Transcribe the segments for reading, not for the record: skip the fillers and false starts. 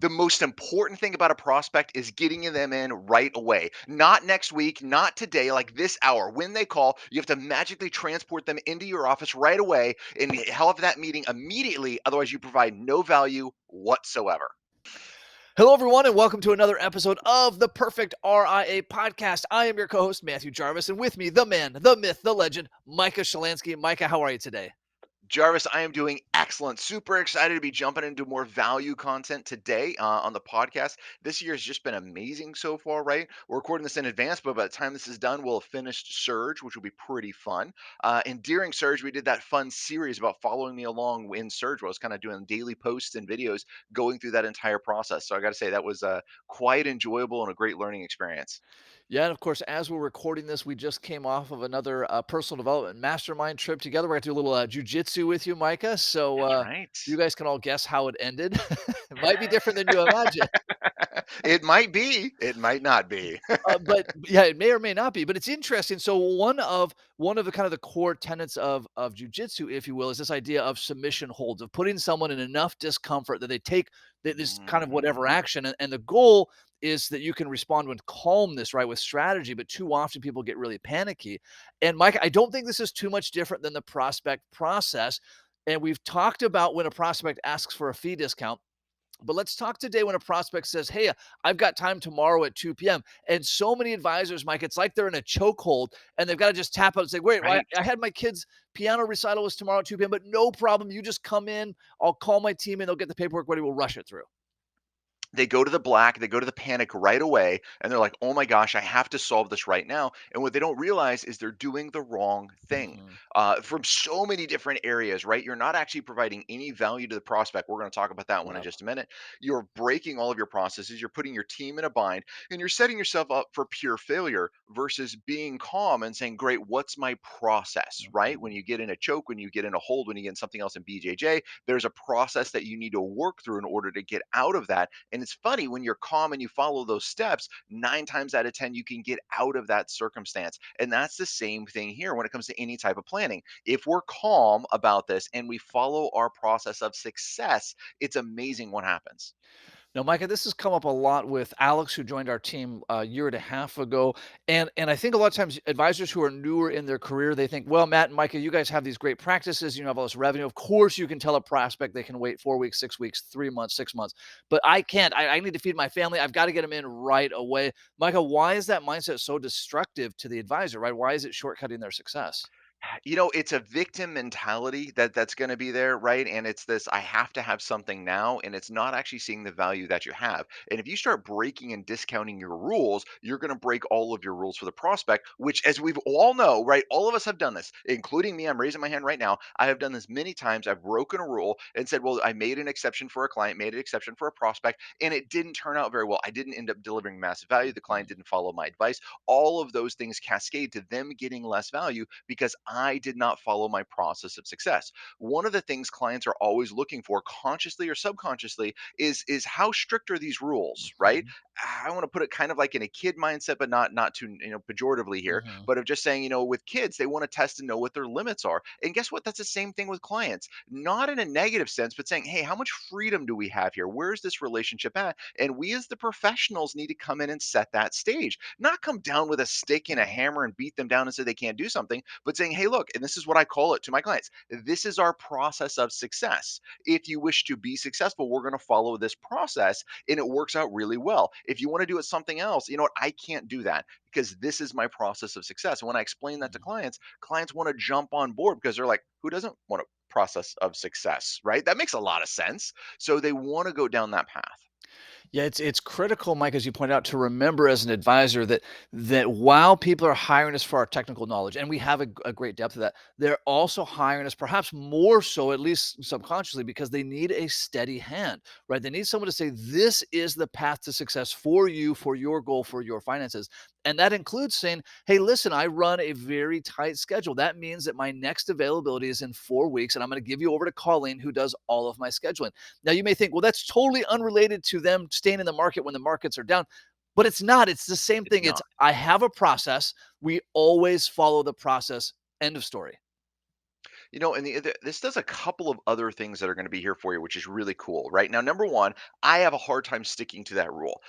The most important thing about a prospect is getting them in right away. Not next week, not today, like this hour. When they call, you have to magically transport them into your office right away and have that meeting immediately. Otherwise, you provide no value whatsoever. Hello, everyone, and welcome to another episode of the Perfect RIA podcast. I am your co-host, Matthew Jarvis, and with me, the man, the myth, the legend, Micah Shalansky. Micah, how are you today? Jarvis, I am doing excellent. Super excited to be jumping into more value content today on the podcast. This year has just been amazing so far, right? We're recording this in advance, but by the time this is done, we'll have finished Surge, which will be pretty fun. And during Surge, we did that fun series about following me along in Surge, where I was kind of doing daily posts and videos going through that entire process. So I got to say, that was quite enjoyable and a great learning experience. Yeah, and of course, as we're recording this, we just came off of another personal development mastermind trip together. We're going to do a little jiu-jitsu with you, Micah. So That's right. you guys can all guess how it ended. It might be different than you imagine. It might be, it might not be. But yeah, it may or may not be, but it's interesting. So one of the kind of the core tenets of jujitsu, if you will, is this idea of submission holds, of putting someone in enough discomfort that they take this kind of whatever Mhm. action, and the goal is that you can respond with calmness, right, with strategy. But too often people get really panicky. And Mike, I don't think this is too much different than the prospect process. And we've talked about when a prospect asks for a fee discount. But let's talk today when a prospect says, "Hey, I've got time tomorrow at 2 p.m." And so many advisors, Mike, it's like they're in a chokehold and they've got to just tap out and say, "Wait, Right. I had my kids' piano recital was tomorrow at 2 p.m., but no problem. You just come in. I'll call my team and they'll get the paperwork ready. We'll rush it through." They go to the black, they go to the panic right away, and they're like, "Oh my gosh, I have to solve this right now." And what they don't realize is they're doing the wrong thing Mhm. from so many different areas, right? You're not actually providing any value to the prospect. We're going to talk about that one in Yep. just a minute. You're breaking all of your processes, you're putting your team in a bind, and you're setting yourself up for pure failure versus being calm and saying, "Great, what's my process?" Right? When Mhm. you get in a choke, when you get in a hold, when you get in something else in BJJ, there's a process that you need to work through in order to get out of that, and it's funny when you're calm and you follow those steps, 9 times out of 10, you can get out of that circumstance. And that's the same thing here when it comes to any type of planning. If we're calm about this and we follow our process of success, it's amazing what happens. Now, Micah, this has come up a lot with Alex, who joined our team a year and a half ago, and I think a lot of times advisors who are newer in their career, they think, well, Matt and Micah, you guys have these great practices, you have all this revenue. Of course, you can tell a prospect they can wait 4 weeks, 6 weeks, 3 months, 6 months, but I can't. I need to feed my family. I've got to get them in right away. Micah, why is that mindset so destructive to the advisor? Right? Why is it shortcutting their success? It's a victim mentality that's going to be there, right? And it's this, I have to have something now, and it's not actually seeing the value that you have. And if you start breaking and discounting your rules, you're going to break all of your rules for the prospect, which, as we've all know, right? All of us have done this, including me. I'm raising my hand right now. I have done this many times. I've broken a rule and said, well, I made an exception for a client, made an exception for a prospect, and it didn't turn out very well. I didn't end up delivering massive value. The client didn't follow my advice. All of those things cascade to them getting less value because I did not follow my process of success. One of the things clients are always looking for, consciously or subconsciously, is how strict are these rules, right? Mhm. I want to put it kind of like in a kid mindset, but not too pejoratively here, Mhm. but of just saying, with kids, they want to test and know what their limits are. And guess what? That's the same thing with clients, not in a negative sense, but saying, hey, how much freedom do we have here? Where's this relationship at? And we as the professionals need to come in and set that stage, not come down with a stick and a Mhm. hammer and beat them down and say they can't do something, but saying, hey, look, and this is what I call it to my clients, this is our process of success. If you wish to be successful, we're going to follow this process and it works out really well. If you want to do it something else, you know what? I can't do that because this is my process of success. And when I explain that to Mhm. clients, clients want to jump on board because they're like, who doesn't want a process of success, right? That makes a lot of sense. So they want to go down that path. Yeah, it's critical, Mike, as you pointed out, to remember as an advisor that while people are hiring us for our technical knowledge, and we have a great depth of that, they're also hiring us, perhaps more so, at least subconsciously, because they need a steady hand, right? They need someone to say, "This is the path to success for you, for your goal, for your finances," and that includes saying, "Hey, listen, I run a very tight schedule. That means that my next availability is in 4 weeks, and I'm going to give you over to Colleen, who does all of my scheduling." Now, you may think, well, that's totally unrelated to them staying in the market when the markets are down, but it's not. It's the same It's thing. It's not. I have a process. We always follow the process. End of story. And this does a couple of other things that are going to be here for you, which is really cool, right? Now, number one, I have a hard time sticking to that rule.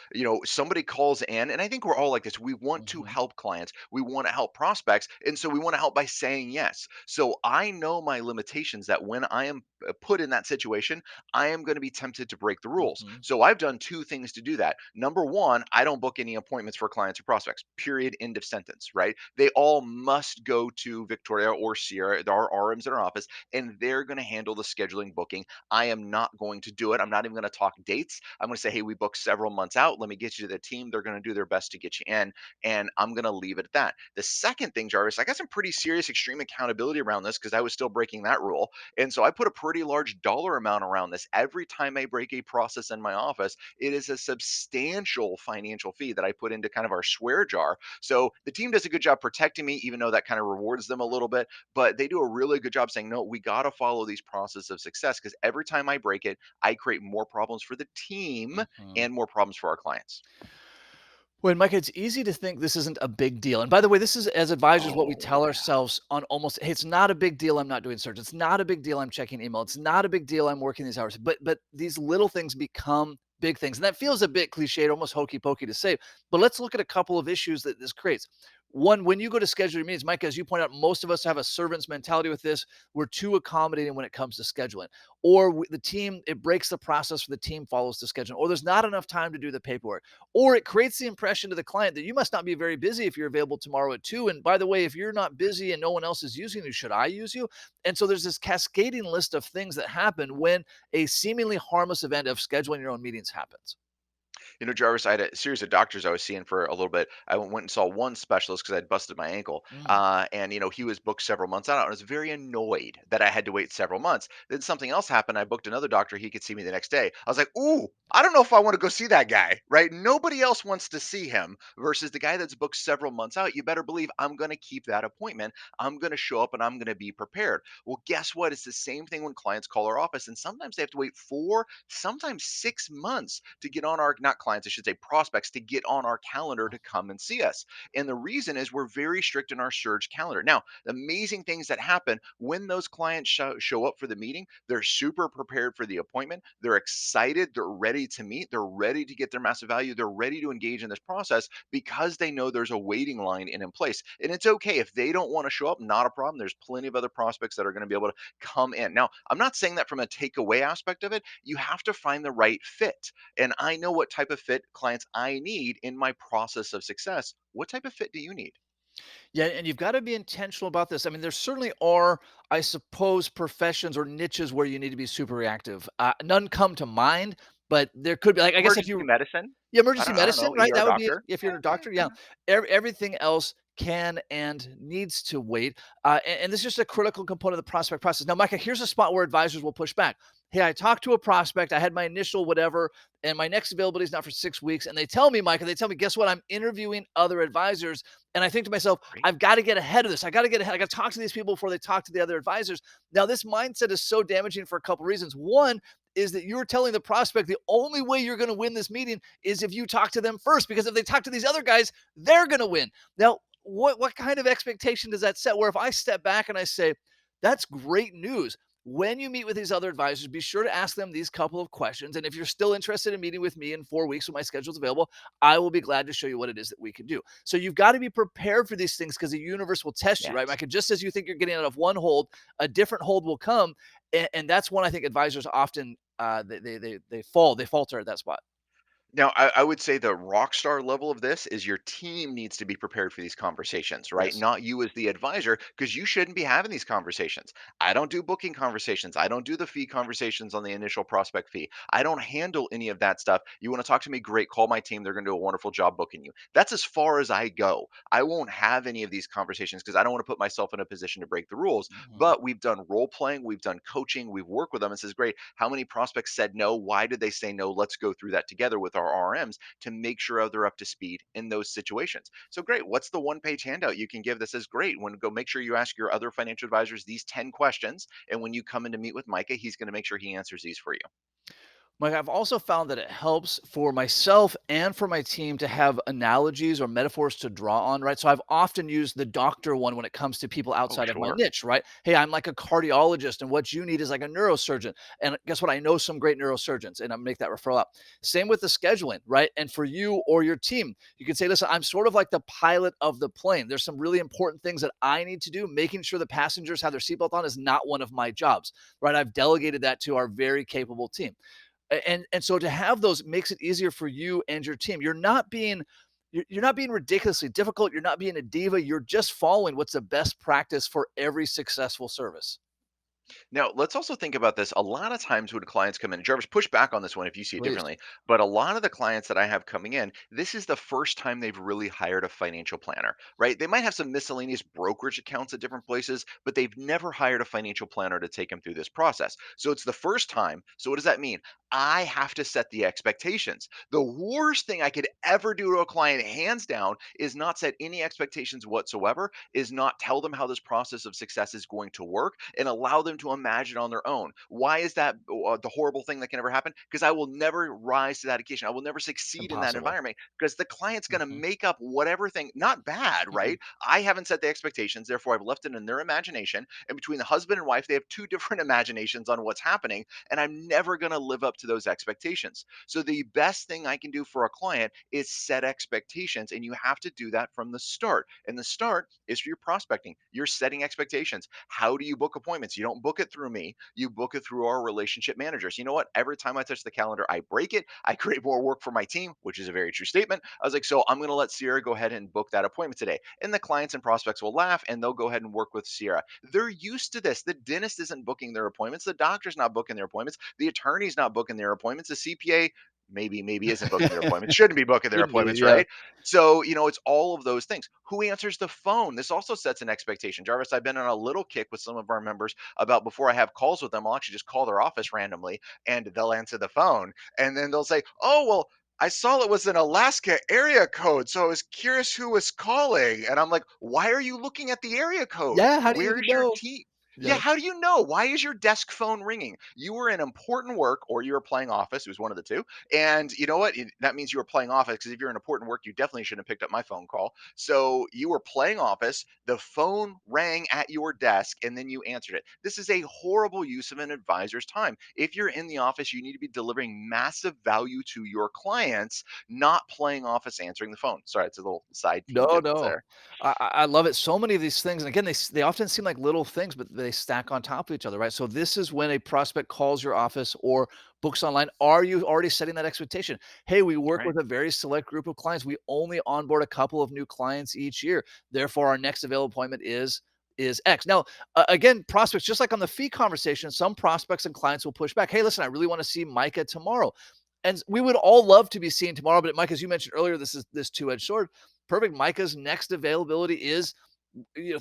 Somebody calls in, and I think we're all like this. We want to Mhm, help clients, we want to help prospects, and so we want to help by saying yes. So I know my limitations that when I am put in that situation, I am going to be tempted to break the rules. mhm, So I've done two things to do that. Number one, I don't book any appointments for clients or prospects, period, end of sentence, right? They all must go to Victoria or Sierra, our RMs in our office, and they're going to handle the scheduling booking. I am not going to do it. I'm not even going to talk dates. I'm going to say, hey, we booked several months out. Let me get you to the team. They're going to do their best to get you in. And I'm going to leave it at that. The second thing, Jarvis, I got some pretty serious extreme accountability around this because I was still breaking that rule. And so I put a pretty large dollar amount around this. Every time I break a process in my office, it is a substantial financial fee that I put into kind of our swear jar. So the team does a good job protecting me, even though that kind of rewards them a little bit. But they do a really good job saying, no, we got to follow these processes of success because every time I break it, I create more problems for the team mhm. and more problems for our clients. Well, Mike, it's easy to think this isn't a big deal. And by the way, this is as advisors what we Oh, tell yeah. ourselves on almost, hey, it's not a big deal. I'm not doing search. It's not a big deal. I'm checking email. It's not a big deal. I'm working these hours. But these little things become big things. And that feels a bit cliched, almost hokey pokey to say. But let's look at a couple of issues that this creates. One, when you go to schedule your meetings, Mike, as you point out, most of us have a servant's mentality with this. We're too accommodating when it comes to scheduling. Or the team, it breaks the process for the team follows the schedule. Or there's not enough time to do the paperwork, or it creates the impression to the client that you must not be very busy if you're available tomorrow at 2. And by the way, if you're not busy and no one else is using you, should I use you? And so there's this cascading list of things that happen when a seemingly harmless event of scheduling your own meetings happens. Jarvis, I had a series of doctors I was seeing for a little bit. I went and saw one specialist because I'd busted my ankle. Mm, And he was booked several months out. I was very annoyed that I had to wait several months. Then something else happened. I booked another doctor. He could see me the next day. I was like, ooh, I don't know if I want to go see that guy, right? Nobody else wants to see him versus the guy that's booked several months out. You better believe I'm going to keep that appointment. I'm going to show up and I'm going to be prepared. Well, guess what? It's the same thing when clients call our office. And sometimes they have to wait 4, sometimes 6 months to get on our, not clients, I should say prospects, to get on our calendar to come and see us. And the reason is we're very strict in our surge calendar. Now, the amazing things that happen when those clients show up for the meeting, they're super prepared for the appointment. They're excited. They're ready to meet. They're ready to get their massive value. They're ready to engage in this process because they know there's a waiting line in place. And it's okay if they don't want to show up, not a problem. There's plenty of other prospects that are going to be able to come in. Now, I'm not saying that from a takeaway aspect of it. You have to find the right fit. And I know what type of fit clients I need in my process of success. What type of fit do you need? yeah, and you've got to be intentional about this. I mean, there certainly are, I suppose, professions or niches where you need to be super reactive. None come to mind, but there could be, like, I guess if Emergency you, medicine? yeah, I emergency don't, I don't medicine, know. right? ER That would be doctor? if you're Yeah, a yeah, doctor, yeah. yeah. Everything else can and needs to wait. And this is just a critical component of the prospect process. Now, Micah, here's a spot where advisors will push back. Hey, I talked to a prospect, I had my initial whatever, and my next availability is not for 6 weeks. And they tell me, Micah, they tell me, guess what? I'm interviewing other advisors. And I think to myself, Great. I've got to get ahead of this. I got to get ahead. I got to talk to these people before they talk to the other advisors. Now, this mindset is so damaging for a couple reasons. One is that you're telling the prospect the only way you're going to win this meeting is if you talk to them first, because if they talk to these other guys, they're going to win. Now, what kind of expectation does that set? Where if I step back and I say, that's great news. When you meet with these other advisors, be sure to ask them these couple of questions. And if you're still interested in meeting with me in 4 weeks when my schedule's available, I will be glad to show you what it is that we can do. So you've got to be prepared for these things because the universe will test you, right? Yes. Micah, just as you think you're getting out of one hold, a different hold will come. And that's one I think advisors often they falter at that spot. Now, I would say the rock star level of this is your team needs to be prepared for these conversations, right? Yes. Not you as the advisor, because you shouldn't be having these conversations. I don't do booking conversations. I don't do the fee conversations on the initial prospect fee. I don't handle any of that stuff. You want to talk to me? Great. Call my team. They're going to do a wonderful job booking you. That's as far as I go. I won't have any of these conversations because I don't want to put myself in a position to break the rules. Mhm. But we've done role playing, we've done coaching, we've worked with them and says, great. How many prospects said no? Why did they say no? Let's go through that together with our RMs to make sure they're up to speed in those situations. So great. What's the one-page handout you can give that says, great, when go make sure you ask your other financial advisors these 10 questions. And when you come in to meet with Micah, he's going to make sure he answers these for you. Mike, I've also found that it helps for myself and for my team to have analogies or metaphors to draw on, right? So I've often used the doctor one when it comes to people Oh, outside of my sure. niche, right? Hey, I'm like a cardiologist, and what you need is like a neurosurgeon. And guess what? I know some great neurosurgeons, and I make that referral out. Same with the scheduling, right? And for you or your team, you can say, listen, I'm sort of like the pilot of the plane. There's some really important things that I need to do. Making sure the passengers have their seatbelt on is not one of my jobs, right? I've delegated that to our very capable team. And so to have those makes it easier for you and your team. You're not being ridiculously difficult. You're not being a diva. You're just following what's the best practice for every successful service. Now, let's also think about this. A lot of times when clients come in, Jarvis, push back on this one if you see it Please. differently. But a lot of the clients that I have coming in, this is the first time they've really hired a financial planner, right? They might have some miscellaneous brokerage accounts at different places, but they've never hired a financial planner to take them through this process. So it's the first time. So what does that mean? I have to set the expectations. The worst thing I could ever do to a client, hands down, is not set any expectations whatsoever, is not tell them how this process of success is going to work and allow them to imagine on their own. Why is that the horrible thing that can ever happen? Because I will never rise to that occasion. I will never succeed in that Impossible. environment because the client's going to Mhm, make up whatever thing, not bad, mhm. right? I haven't set the expectations. Therefore, I've left it in their imagination. And between the husband and wife, they have two different imaginations on what's happening. And I'm never going to live up to those expectations. So the best thing I can do for a client is set expectations. And you have to do that from the start. And the start is for your prospecting. You're setting expectations. How do you book appointments? You don't book it through me. You book it through our relationship managers. You know what? Every time I touch the calendar, I break it. I create more work for my team, which is a very true statement. I was like, so I'm going to let Sierra go ahead and book that appointment today. And the clients and prospects will laugh and they'll go ahead and work with Sierra. They're used to this. The dentist isn't booking their appointments. The doctor's not booking their appointments. The attorney's not booking their appointments. The CPA maybe isn't booking their appointments, shouldn't be booking their Shouldn't be, appointments, yeah. right? So, it's all of those things. Who answers the phone? This also sets an expectation. Jarvis, I've been on a little kick with some of our members about before I have calls with them, I'll actually just call their office randomly and they'll answer the phone. And then they'll say, oh, well, I saw it was an Alaska area code. So I was curious who was calling. And I'm like, why are you looking at the area code? Yeah, how do you Where even is your know? team? Yeah, Yeah. how do you know? Why is your desk phone ringing? You were in important work or you were playing office. It was one of the two. And you know what? That means you were playing office because if you're in important work, you definitely shouldn't have picked up my phone call. So you were playing office, the phone rang at your desk, and then you answered it. This is a horrible use of an advisor's time. If you're in the office, you need to be delivering massive value to your clients, not playing office answering the phone. Sorry, it's a little side No, tangent no. there. I love it. So many of these things, and again, they often seem like little things, but they stack on top of each other, right? So this is when a prospect calls your office or books online. Are you already setting that expectation? Hey, we work Right. with a very select group of clients. We only onboard a couple of new clients each year. Therefore, our next available appointment is X. Now, again, prospects, just like on the fee conversation, some prospects and clients will push back. Hey, listen, I really want to see Micah tomorrow. And we would all love to be seen tomorrow, but Mike, as you mentioned earlier, this is this two-edged sword. Perfect. Micah's next availability is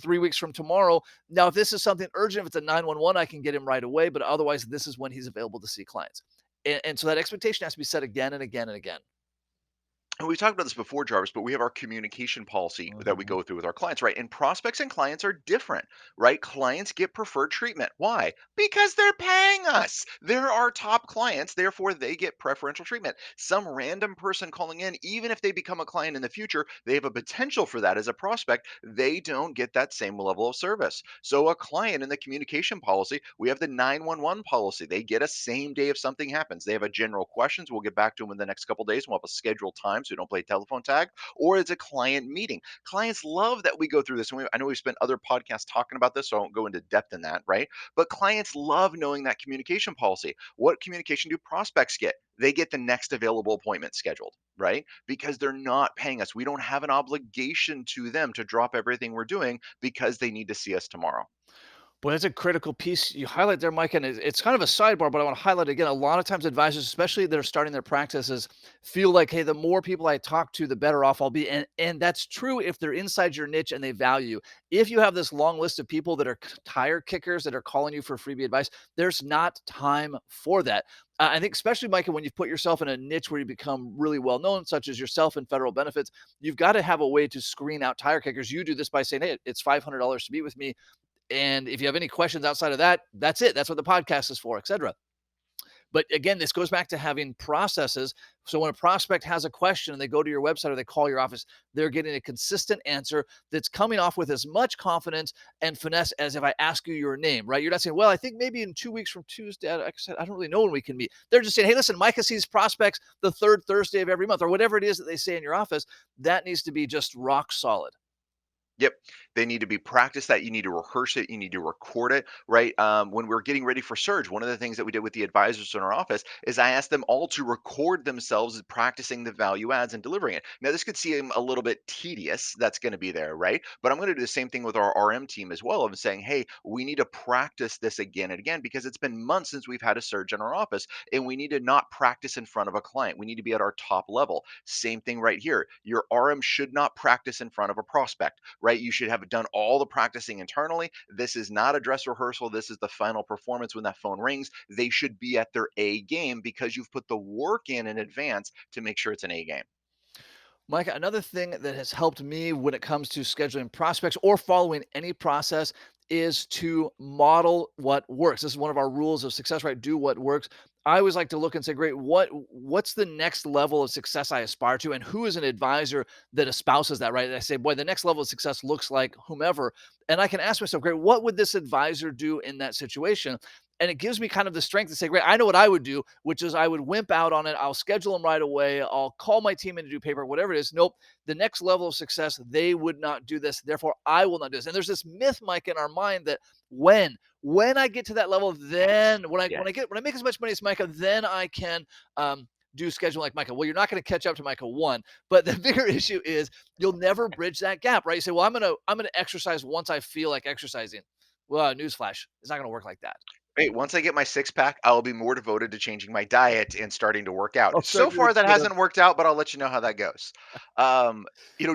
3 weeks from tomorrow. Now, if this is something urgent, if it's a 911, I can get him right away. But otherwise, this is when he's available to see clients. And so that expectation has to be set again and again and again. And we talked about this before, Jarvis, but we have our communication policy that we Mhm. go through with our clients, right? And prospects and clients are different, right? Clients get preferred treatment. Why? Because they're paying us. They're our top clients, therefore they get preferential treatment. Some random person calling in, even if they become a client in the future, they have a potential for that as a prospect. They don't get that same level of service. So a client in the communication policy, we have the 911 policy. They get a same day if something happens. They have a general questions. We'll get back to them in the next couple days. We'll have a scheduled time so we don't play telephone tag, or it's a client meeting. Clients love that we go through this. And I know we've spent other podcasts talking about this, so I won't go into depth in that, right? But clients love knowing that communication policy. What communication do prospects get? They get the next available appointment scheduled, right? Because they're not paying us. We don't have an obligation to them to drop everything we're doing because they need to see us tomorrow. But it's a critical piece you highlight there, Mike, and it's kind of a sidebar, but I want to highlight again. A lot of times, advisors, especially that are starting their practices, feel like, hey, the more people I talk to, the better off I'll be, and that's true if they're inside your niche and they value. If you have this long list of people that are tire kickers that are calling you for freebie advice, there's not time for that. I think, especially Micah, when you've put yourself in a niche where you become really well known, such as yourself in federal benefits, you've got to have a way to screen out tire kickers. You do this by saying, "Hey, it's $500 to meet with me. And if you have any questions outside of that, that's it. That's what the podcast is for, etc." But again, this goes back to having processes. So when a prospect has a question and they go to your website or they call your office, they're getting a consistent answer that's coming off with as much confidence and finesse as if I ask you your name, right? You're not saying, well, I think maybe in 2 weeks from Tuesday, like I said, I don't really know when we can meet. They're just saying, hey, listen, Micah sees prospects the third Thursday of every month, or whatever it is that they say in your office. That needs to be just rock solid. Yep. They need to be practiced that. You need to rehearse it. You need to record it, right? When we're getting ready for Surge, one of the things that we did with the advisors in our office is I asked them all to record themselves practicing the value adds and delivering it. Now, this could seem a little bit tedious. That's going to be there, right? But I'm going to do the same thing with our RM team as well of saying, hey, we need to practice this again and again because it's been months since we've had a Surge in our office and we need to not practice in front of a client. We need to be at our top level. Same thing right here. Your RM should not practice in front of a prospect, right? You should have done all the practicing internally. This is not a dress rehearsal. This is the final performance when that phone rings. They should be at their A game because you've put the work in advance to make sure it's an A game. Mike, another thing that has helped me when it comes to scheduling prospects or following any process is to model what works. This is one of our rules of success, right? Do what works. I always like to look and say, great, what's the next level of success I aspire to, and who is an advisor that espouses that, right? And I say, boy, the next level of success looks like whomever, and I can ask myself, great, what would this advisor do in that situation? And it gives me kind of the strength to say, great, I know what I would do, which is I would wimp out on it. I'll schedule them right away. I'll call my team in to do paper, whatever it is. Nope. The next level of success, they would not do this. Therefore, I will not do this. And there's this myth, Mike, in our mind that when I get to that level, Yes. then Yes. when I make as much money as Micah, then I can do schedule like Micah. Well, you're not going to catch up to Micah one, but the bigger issue is you'll never bridge that gap, right? You say, well, I'm gonna exercise once I feel like exercising. Well, newsflash, it's not going to work like that. Hey, once I get my six pack, I'll be more devoted to changing my diet and starting to work out. I'll So start doing far, that keto. hasn't worked out, but I'll let you know how that goes. Um,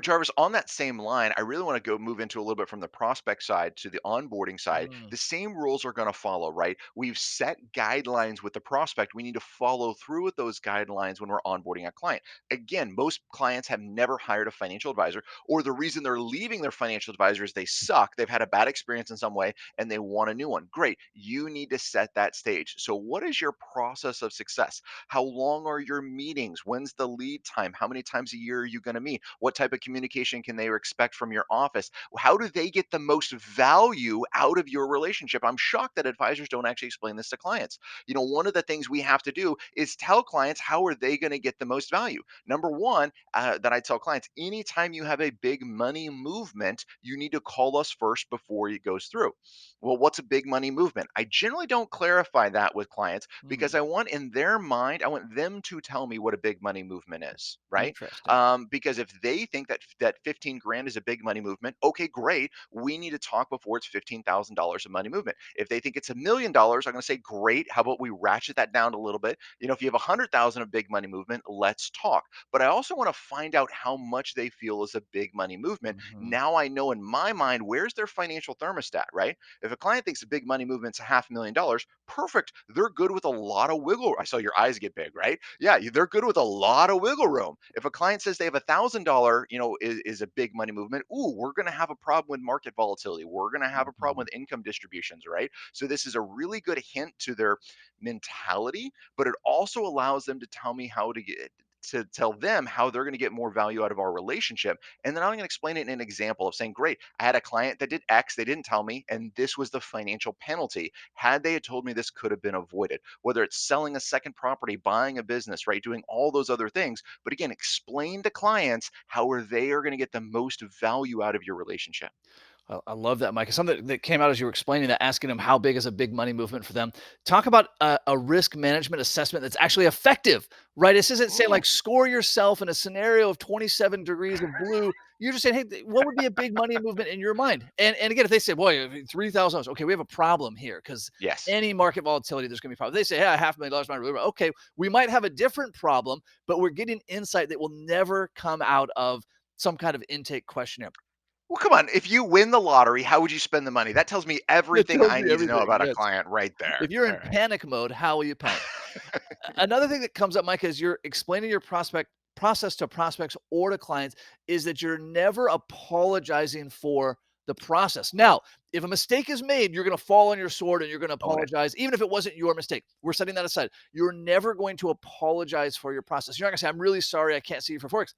Jarvis, on that same line, I really want to go move into a little bit from the prospect side to the onboarding side. Mm, The same rules are going to follow, right? We've set guidelines with the prospect. We need to follow through with those guidelines when we're onboarding a client. Again, most clients have never hired a financial advisor, or the reason they're leaving their financial advisor is they suck. They've had a bad experience in some way and they want a new one. Great. You need to set that stage. So, what is your process of success? How long are your meetings? When's the lead time? How many times a year are you going to meet? What type of communication can they expect from your office? How do they get the most value out of your relationship? I'm shocked that advisors don't actually explain this to clients. One of the things we have to do is tell clients how are they going to get the most value. Number one, that I tell clients, anytime you have a big money movement, you need to call us first before it goes through. Well, what's a big money movement? I generally don't clarify that with clients because mm, I want in their mind, I want them to tell me what a big money movement is, right? interesting. Because if they think that 15 grand is a big money movement, okay, great. We need to talk before it's $15,000 of money movement. If they think it's $1 million, I'm going to say, great. How about we ratchet that down a little bit? If you have 100,000 of big money movement, let's talk. But I also want to find out how much they feel is a big money movement. Mhm, Now I know in my mind where's their financial thermostat, right? If a client thinks a big money movement's a $500,000, perfect. They're good with a lot of wiggle. I saw your eyes get big, right? Yeah, they're good with a lot of wiggle room. If a client says they have $1,000, is a big money movement. Ooh, we're going to have a problem with market volatility. We're going to have a problem mhm. with income distributions, right? So this is a really good hint to their mentality, but it also allows them to tell me how to get to tell them how they're going to get more value out of our relationship. And then I'm going to explain it in an example of saying, great, I had a client that did X, they didn't tell me, and this was the financial penalty. Had they had told me, this could have been avoided, whether it's selling a second property, buying a business, right? Doing all those other things. But again, explain to clients how are they are going to get the most value out of your relationship. I love that, Mike. Something that came out as you were explaining that, asking them how big is a big money movement for them. Talk about a risk management assessment that's actually effective, right? This isn't saying Ooh, like score yourself in a scenario of 27 degrees of blue. You're just saying, hey, what would be a big money movement in your mind? And again, if they say, boy, $3,000, okay, we have a problem here because yes. any market volatility, there's going to be a problem. They say, hey, $500,000 might really, okay, we might have a different problem, but we're getting insight that will never come out of some kind of intake questionnaire. Well, come on. If you win the lottery, how would you spend the money? That tells me That everything tells I me need to know everything, about a yes. client right there. If you're All in right. panic mode, how will you pounce? Another thing that comes up, Mike, as you're explaining your prospect process to prospects or to clients is that you're never apologizing for the process. Now, if a mistake is made, you're going to fall on your sword and you're going to Own it. apologize, even if it wasn't your mistake. We're setting that aside. You're never going to apologize for your process. You're not going to say, I'm really sorry, I can't see you for 4 weeks.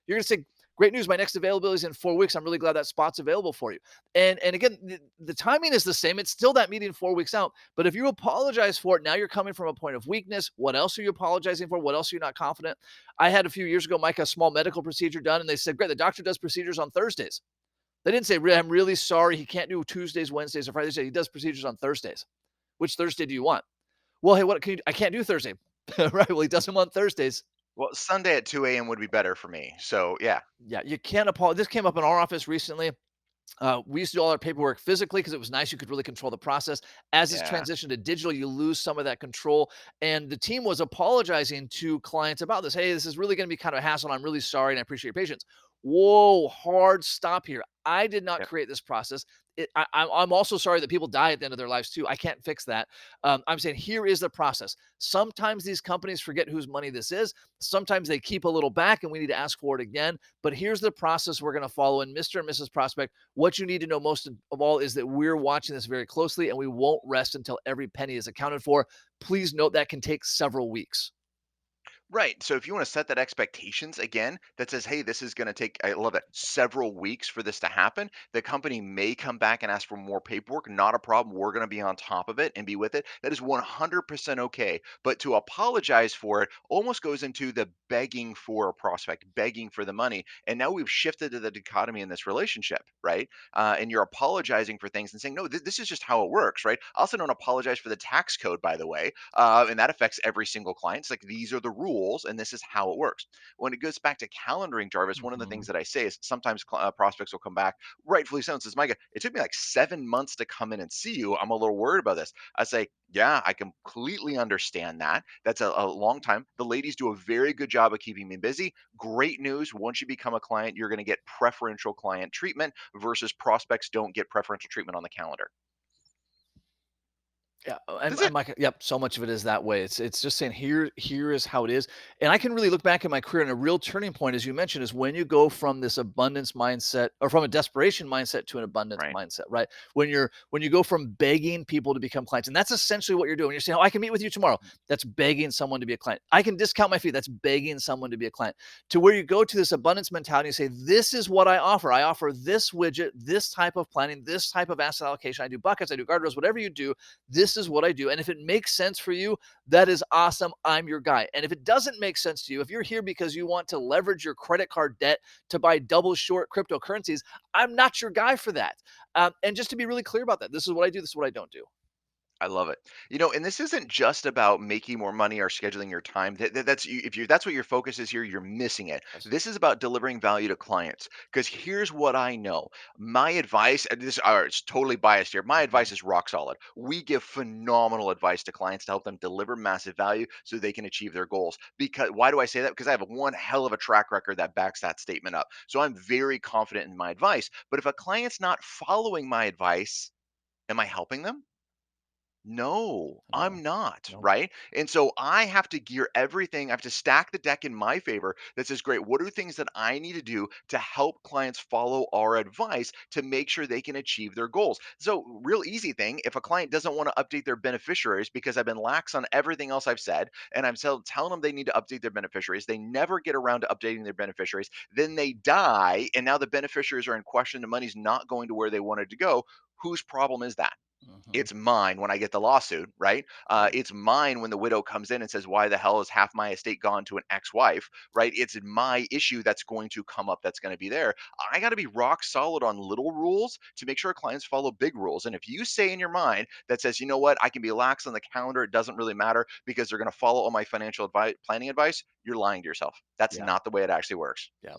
You're going to say, great news, my next availability is in 4 weeks. I'm really glad that spot's available for you. And again, the timing is the same. It's still that meeting 4 weeks out. But if you apologize for it, now you're coming from a point of weakness. What else are you apologizing for? What else are you not confident? I had a few years ago, Mike, a small medical procedure done, and they said, great, the doctor does procedures on Thursdays. They didn't say, I'm really sorry, he can't do Tuesdays, Wednesdays, or Fridays. They say he does procedures on Thursdays. Which Thursday do you want? Well, hey, what can you? I can't do Thursday. Right. Well, he does them on Thursdays. Well, Sunday at 2 a.m. would be better for me. So yeah, Yeah, you can't apologize. This came up in our office recently. We used to do all our paperwork physically because it was nice. You could really control the process. As it's yeah. transitioned to digital, you lose some of that control. And the team was apologizing to clients about this. Hey, this is really going to be kind of a hassle. And I'm really sorry and I appreciate your patience. Whoa, hard stop here. I did not Yep. create this process. I'm also sorry that people die at the end of their lives too. I can't fix that. I'm saying here is the process. Sometimes these companies forget whose money this is. Sometimes they keep a little back and we need to ask for it again. But here's the process we're going to follow. And Mr. and Mrs. Prospect, what you need to know most of all is that we're watching this very closely and we won't rest until every penny is accounted for. Please note that can take several weeks. Right. So if you want to set that expectations again, that says, hey, this is going to take, I love that, several weeks for this to happen. The company may come back and ask for more paperwork. Not a problem. We're going to be on top of it and be with it. That is 100% okay. But to apologize for it almost goes into the begging for a prospect, begging for the money. And now we've shifted to the dichotomy in this relationship, right? And you're apologizing for things and saying, no, this is just how it works, right? I also don't apologize for the tax code, by the way, and that affects every single client. It's like these are the rules, and this is how it works. When it goes back to calendaring, Jarvis, one of the things Mhm. that I say is sometimes prospects will come back, rightfully so, and says, "Micah, it took me like 7 months to come in and see you. I'm a little worried about this." I say, "Yeah, I completely understand that. That's a long time. The ladies do a very good job of keeping me busy. Great news. Once you become a client, you're going to get preferential client treatment versus prospects don't get preferential treatment on the calendar." Yeah, That's and it. Mike, yep, so much of it is that way. It's just saying here is how it is. And I can really look back at my career and a real turning point, as you mentioned, is when you go from this abundance mindset or from a desperation mindset to an abundance Right. mindset, right? When you go from begging people to become clients, and that's essentially what you're doing. You're saying, "Oh, I can meet with you tomorrow." That's begging someone to be a client. I can discount my fee. That's begging someone to be a client. To where you go to this abundance mentality and say, "This is what I offer. I offer this widget, this type of planning, this type of asset allocation. I do buckets, I do guardrails, whatever you do. This is what I do. And if it makes sense for you, that is awesome. I'm your guy. And if it doesn't make sense to you, if you're here because you want to leverage your credit card debt to buy double short cryptocurrencies, I'm not your guy for that." And just to be really clear about that, this is what I do. This is what I don't do. I love it. And this isn't just about making more money or scheduling your time. If you that's what your focus is here, you're missing it. Yes. This is about delivering value to clients. Because here's what I know. My advice, and it's totally biased here. My Mhm. advice is rock solid. We give phenomenal advice to clients to help them deliver massive value so they can achieve their goals. Because why do I say that? Because I have one hell of a track record that backs that statement up. So I'm very confident in my advice. But if a client's not following my advice, am I helping them? No, No, I'm not, no. right? And so I have to gear everything, I have to stack the deck in my favor that says, great, what are things that I need to do to help clients follow our advice to make sure they can achieve their goals? So, real easy thing, if a client doesn't want to update their beneficiaries because I've been lax on everything else I've said, and I'm telling them they need to update their beneficiaries, they never get around to updating their beneficiaries, then they die, and now the beneficiaries are in question, the money's not going to where they wanted to go. Whose problem is that? Mhm. It's mine when I get the lawsuit, right? Right. It's mine when the widow comes in and says, "Why the hell is half my estate gone to an ex-wife?" Right? It's my issue that's going to come up. That's going to be there. I got to be rock solid on little rules to make sure clients follow big rules. And if you say in your mind that says, "You know what? I can be lax on the calendar. It doesn't really matter because they're going to follow all my financial planning advice," you're lying to yourself. That's Yeah. not the way it actually works. Yeah.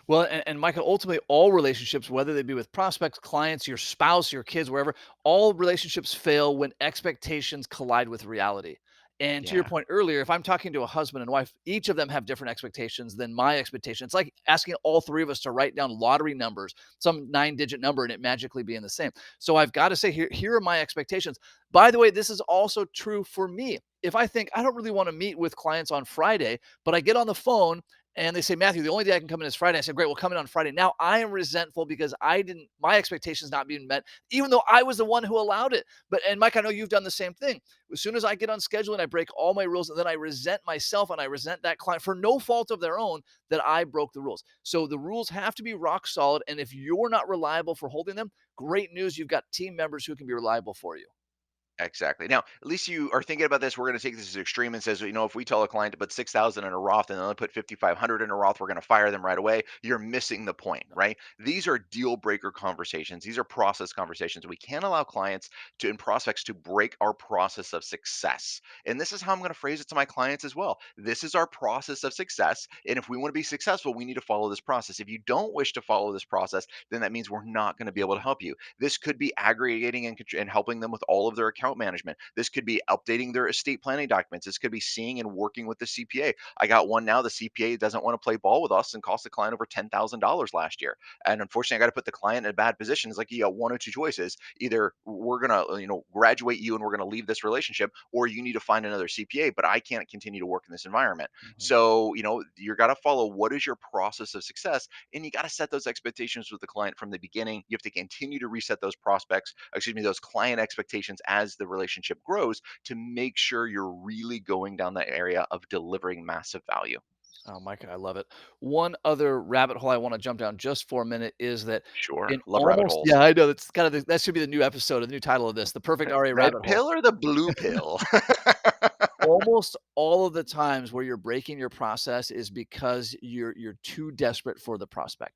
Well, and Michael, ultimately, all relationships, whether they be with prospects, clients, your spouse, your kids, wherever, all relationships fail when expectations collide with reality. And to your Yeah. point earlier, if I'm talking to a husband and wife, each of them have different expectations than my expectation. It's like asking all three of us to write down lottery numbers, some 9-digit number, and it magically being the same. So I've got to say, here are my expectations. By the way, this is also true for me. If I think I don't really want to meet with clients on Friday, but I get on the phone And they say, Matthew, the only day I can come in is Friday. I said, great, we'll come in on Friday. Now I am resentful because my expectations not being met, even though I was the one who allowed it. But, and Mike, I know you've done the same thing. As soon as I get on schedule and I break all my rules, and then I resent myself and I resent that client for no fault of their own that I broke the rules. So the rules have to be rock solid. And if you're not reliable for holding them, great news. You've got team members who can be reliable for you. Exactly. Now, at least you are thinking about this. We're going to take this to extreme and says, if we tell a client to put 6,000 in a Roth and they only put 5,500 in a Roth, we're going to fire them right away. You're missing the point, right? These are deal breaker conversations. These are process conversations. We can't allow clients to and prospects to break our process of success. And this is how I'm going to phrase it to my clients as well. This is our process of success. And if we want to be successful, we need to follow this process. If you don't wish to follow this process, then that means we're not going to be able to help you. This could be aggregating and helping them with all of their account management. This could be updating their estate planning documents. This could be seeing and working with the CPA. I got one now. The CPA doesn't want to play ball with us and cost the client over $10,000 last year. And unfortunately, I got to put the client in a bad position. It's like you got one or two choices. Either we're gonna, graduate you and we're gonna leave this relationship, or you need to find another CPA. But I can't continue to work in this environment. Mhm. So, you got to follow what is your process of success, and you got to set those expectations with the client from the beginning. You have to continue to reset those those client expectations as the relationship grows to make sure you're really going down that area of delivering massive value. Oh, Micah, I love it. One other rabbit hole I want to jump down just for a minute is that Sure. in Love rabbit almost, holes. yeah, I know that's kind of that should be the new episode, the new title of this, the perfect RA Red rabbit hole. pill or the blue pill? Almost all of the times where you're breaking your process is because you're too desperate for the prospect,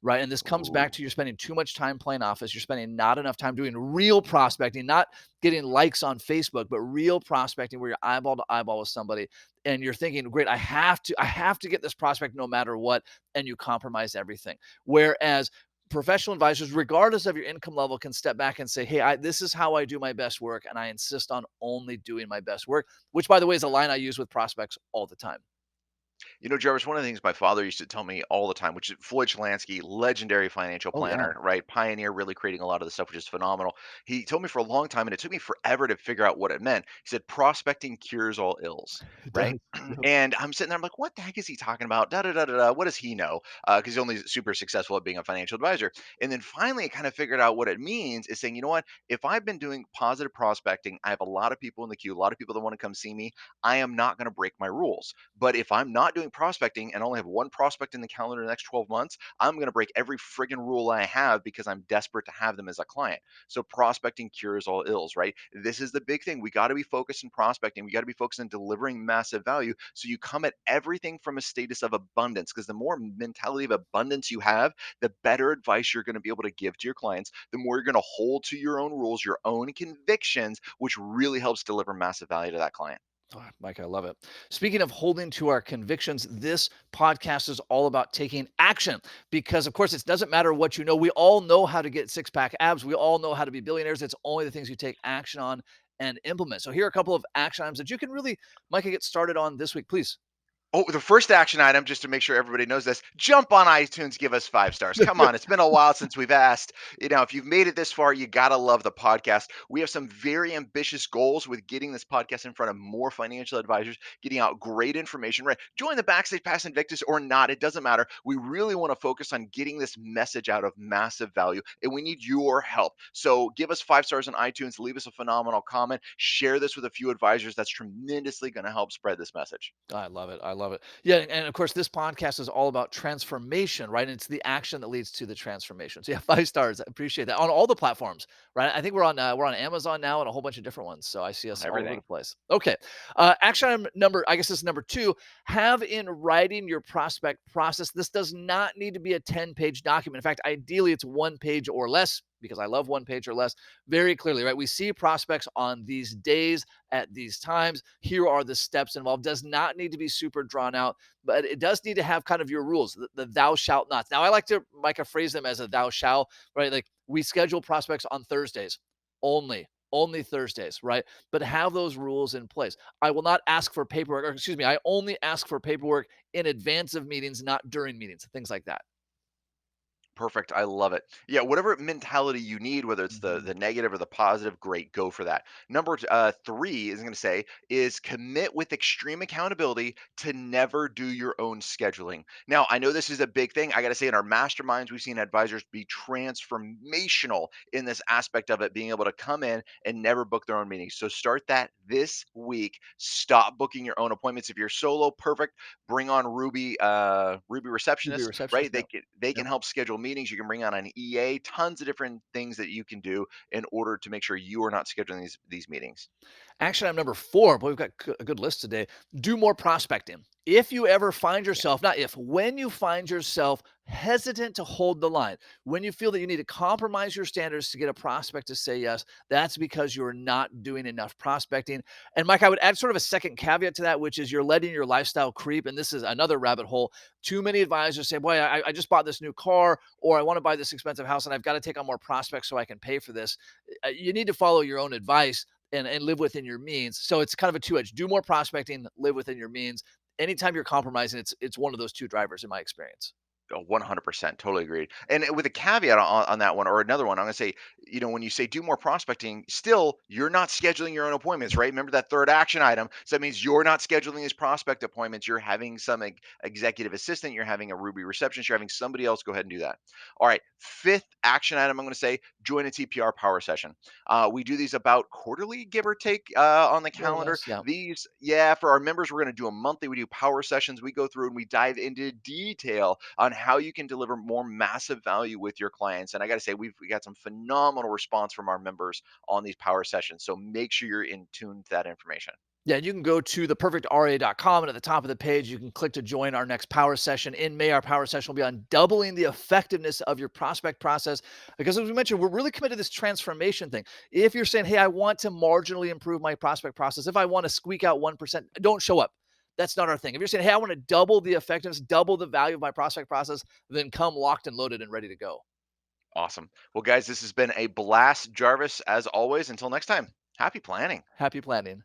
right? And this comes back Ooh. to you're spending too much time playing office. You're spending not enough time doing real prospecting, not getting likes on Facebook, but real prospecting where you're eyeball to eyeball with somebody, and you're thinking, "Great, I have to get this prospect no matter what," and you compromise everything. Whereas professional advisors, regardless of your income level, can step back and say, "Hey, this is how I do my best work, and I insist on only doing my best work," which, by the way, is a line I use with prospects all the time. Jarvis, one of the things my father used to tell me all the time, which is Floyd Shalansky, legendary financial Oh, yeah. planner, right? Pioneer, really creating a lot of the stuff, which is phenomenal. He told me for a long time, and it took me forever to figure out what it meant. He said, prospecting cures all ills, It right? does. Yep. And I'm sitting there, I'm like, what the heck is he talking about? Da da da da da. What does he know? Because he's only super successful at being a financial advisor. And then finally, I kind of figured out what it means is saying, you know what? If I've been doing positive prospecting, I have a lot of people in the queue, a lot of people that want to come see me. I am not going to break my rules. But if I'm not doing prospecting and only have one prospect in the calendar in the next 12 months, I'm going to break every friggin' rule I have because I'm desperate to have them as a client. So prospecting cures all ills, right? This is the big thing. We got to be focused in prospecting. We got to be focused on delivering massive value. So you come at everything from a status of abundance, because the more mentality of abundance you have, the better advice you're going to be able to give to your clients, the more you're going to hold to your own rules, your own convictions, which really helps deliver massive value to that client. Oh, Mike, I love it. Speaking of holding to our convictions, this podcast is all about taking action because, of course, it doesn't matter what you know. We all know how to get six pack abs. We all know how to be billionaires. It's only the things you take action on and implement. So, here are a couple of action items that you can really, Micah, get started on this week, please. Oh, the first action item, just to make sure everybody knows this, jump on iTunes, give us 5 stars. Come on, it's been a while since we've asked. If you've made it this far, you gotta love the podcast. We have some very ambitious goals with getting this podcast in front of more financial advisors, getting out great information. Right, join the Backstage Pass Invictus or not, it doesn't matter. We really want to focus on getting this message out of massive value, and we need your help. So give us 5 stars on iTunes, leave us a phenomenal comment, share this with a few advisors. That's tremendously going to help spread this message. I love it. I love it. Yeah, and of course, this podcast is all about transformation, right? And it's the action that leads to the transformation. So yeah, 5 stars. I appreciate that on all the platforms, right? I think we're on Amazon now and a whole bunch of different ones. So I see us all over the Everything. place. Okay, action item number. I guess this is number two. Have in writing your prospect process. This does not need to be a 10-page document. In fact, ideally, it's 1 page or less because I love 1 page or less. Very clearly, right? We see prospects on these days at these times. Here are the steps involved. Does not need to be super drawn out, but it does need to have kind of your rules, the thou shalt not. Now, I like to, Micah, phrase them as a thou shall, right? Like we schedule prospects on Thursdays only Thursdays, right? But have those rules in place. I will not ask for paperwork, or excuse me, I only ask for paperwork in advance of meetings, not during meetings, things like that. Perfect. I love it. Yeah, whatever mentality you need, whether it's the Mhm. negative or the positive, great, go for that. Number three is going to say is commit with extreme accountability to never do your own scheduling. Now, I know this is a big thing. I got to say, in our masterminds, we've seen advisors be transformational in this aspect of it, being able to come in and never book their own meetings. So start that this week. Stop booking your own appointments. If you're solo, perfect. Bring on Ruby To be a receptionists, receptionist, right? yep, They can yep. help schedule meetings. You can bring on an EA, tons of different things that you can do in order to make sure you are not scheduling these meetings. Action item number 4, boy, we've got a good list today. Do more prospecting. If you ever find Yeah. yourself, not if, when you find yourself hesitant to hold the line, when you feel that you need to compromise your standards to get a prospect to say yes, that's because you're not doing enough prospecting. And Mike, I would add sort of a second caveat to that, which is you're letting your lifestyle creep. And this is another rabbit hole. Too many advisors say, boy, I just bought this new car, or I want to buy this expensive house, and I've got to take on more prospects so I can pay for this. You need to follow your own advice and live within your means. So it's kind of a two edge. Do more prospecting, live within your means. Anytime you're compromising, it's one of those two drivers in my experience. Oh, 100%, totally agreed. And with a caveat on that one or another one, I'm going to say, when you say do more prospecting, still, you're not scheduling your own appointments, right? Remember that third action item. So that means you're not scheduling these prospect appointments. You're having some executive assistant, you're having a Ruby receptionist, you're having somebody else go ahead and do that. All right. Fifth action item, I'm going to say join a TPR power session. We do these about quarterly, give or take, on the More or calendar. less, yeah. These, yeah, for our members, we're going to do a monthly. We do power sessions. We go through and we dive into detail on how you can deliver more massive value with your clients. And I got to say, we got some phenomenal response from our members on these power sessions. So make sure you're in tune to that information. Yeah, and you can go to theperfectaria.com, and at the top of the page, you can click to join our next power session. In May, our power session will be on doubling the effectiveness of your prospect process. Because as we mentioned, we're really committed to this transformation thing. If you're saying, hey, I want to marginally improve my prospect process, if I want to squeak out 1%, don't show up. That's not our thing. If you're saying, hey, I want to double the effectiveness, double the value of my prospect process, then come locked and loaded and ready to go. Awesome. Well, guys, this has been a blast. Jarvis, as always, until next time, happy planning. Happy planning.